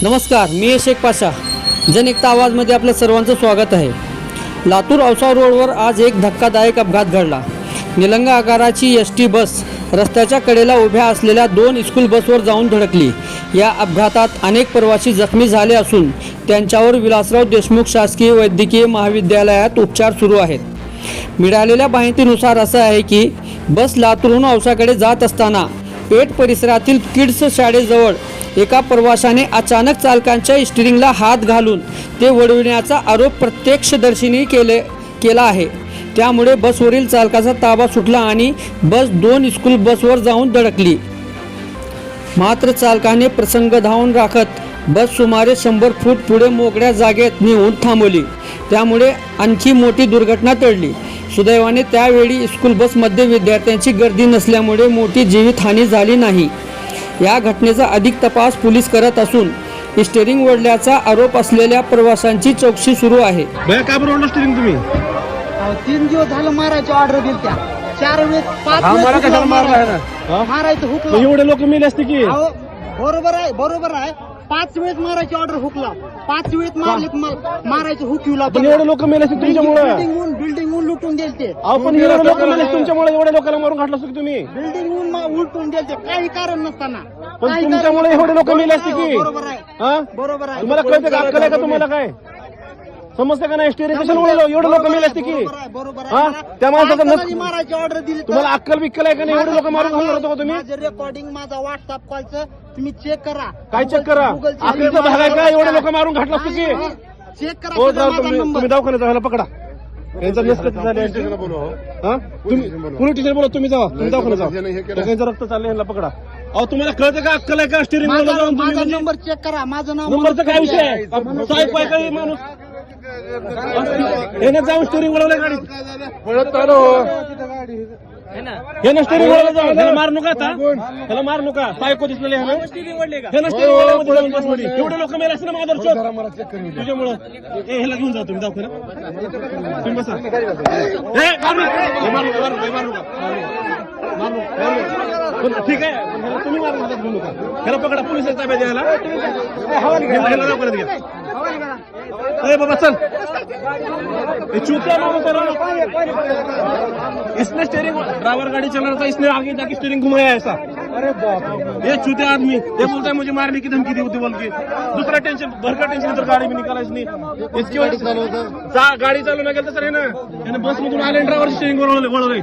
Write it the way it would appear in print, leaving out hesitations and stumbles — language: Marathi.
नमस्कार, मी शेख पाशा. जनएकता आवाजमध्ये आपल्या सर्वांचं स्वागत आहे. लातूर औसा रोडवर आज एक धक्कादायक अपघात घडला. निलंगा आकाराची एसटी बस रस्त्याच्या कडेला उभ्या असलेल्या 2 स्कूल बसवर जाऊन धडकली. या अपघातात अनेक प्रवासी जखमी झाले असून त्यांच्यावर विलासराव देशमुख शासकीय वैद्यकीय महाविद्यालयात उपचार सुरू आहेत. मिळालेल्या माहितीनुसार असं आहे की बस लातूरहून औसाकडे जात असताना पेठ परिसरातील किड्स शाळेजवळ एका प्रवाशाने अचानक चालकांच्या स्टिअरिंगला हात घालून ते वळविण्याचा आरोप प्रत्यक्षदर्शींनी केला आहे. त्यामुळे बसवरील चालकाचा ताबा सुटला आणि बस 2 स्कूल बसवर जाऊन धडकली. मात्र चालकाने प्रसंग धावून राखत बस सुमारे 100 फूट पुढे मोकळ्या जागेत नेऊन थांबवली. त्यामुळे आणखी मोठी दुर्घटना टळली. सुदैवाने त्यावेळी स्कूल बसमध्ये विद्यार्थ्यांची गर्दी नसल्यामुळे मोठी जीवितहानी झाली नाही. या घटनेचा अधिक तपास पोलीस करत असून स्टिअरिंग ओढल्याचा आरोप असलेल्या प्रवाशांची चौकशी सुरू आहे. भैया का बरं ओढलं स्टिअरिंग तुम्ही? 3 दिवस झालं मारायची ऑर्डर दिली त्या 4 वेळेस 5 मला कशाला मारला आहे ना? मारायचं मग हुकला. एवढे लोक मेले असते की बरोबर आहे 5 वेळेस मारायची ऑर्डर हुकला. 5 वेळेस मारायचं हुक येऊ पण एवढे लोक मेले असते तुमच्यामुळे. बिल्डिंग लुटून गेलते. पण एवढे लोक मेले असते तुमच्यामुळे. एवढ्या लोकांना मारून घातलं असतं की तुम्ही. बिल्डिंग उलटून गेलते काही कारण नसताना. पण तुमच्यामुळे एवढे लोक मेले असते की. बरोबर आहे हा? बरोबर आहे. तुम्हाला कळतं का? अक्कल आहे का तुम्हाला? काय समजतं का नाही? स्टिअरिंग कशाला ओढलं? एवढे लोक मेले असते की. बरोबर हा? त्या माणसाचं मारायची ऑर्डर दिली. तुम्हाला अक्कल बिक्कल आहे का नाही? एवढे लोक मारून घालणार होतो का तुम्ही? माझं रेकॉर्डिंग माझा व्हॉट्सअप कॉलचं तुम्ही चेक करा. काय चेक करा? अक्कलचा भाग आहे का? एवढे लोक मारून घातलं असतं की. चेक करा. हो सुद्धा जाऊ माझा तुम्ही नंबर. दवाखान्यात जायला पकडा. यांचा निष्कर्ष झाले. हा? तुम्ही पोलीस स्टेशन बोला. तुम्ही जावा. तुम्ही दवाखान्यात जावा. त्यांचं रक्त चाललंय. यांना पकडा. अहो तुम्हाला कळतं का? अक्कल आहे का? स्टिअरिंग माझा नंबर चेक करा. माझं नाव नंबरचा काय विषय आहे? साहेब आहे काही माणूस यानं जाऊन स्टिअरिंग वळवलं गाडीत. यानं स्टिअरिंग वळवलं जाऊन. त्याला मार नका आता. त्याला मार नका. सायको दिसलेले ह्यानं स्टिअरिंग वळवलं बसमध्ये. एवढे लोक मेले असते ना माझा तुझ्यामुळं. ह्याला घेऊन जा तुम्ही दवाखान्यात. तुम्ही बसा. ठीक आहे. तुम्ही मारून हातात घेऊ नका. ह्याला पकडा. पोलिस ताब्यात द्यायला. ह्याला दवाखान्यात घ्या. अरे बाबा चल. चूतिया मारो तेरा. इसने स्टीयरिंग ड्राइवर गाड़ी चला रहा था. इसने आगे जाके स्टीयरिंग घुमाया ऐसा. अरे बाप. ये चूतिया आदमी ये बोलता है मुझे मारने की धमकी दी होती बोल के. दूसरा टेंशन घर का टेंशन इधर गाड़ी भी निकाला इसने. इसकी वजह से गाड़ी चालू ना गेलं तर है ना. बस मधून आले ड्रायव्हर स्टीयरिंग वळवले.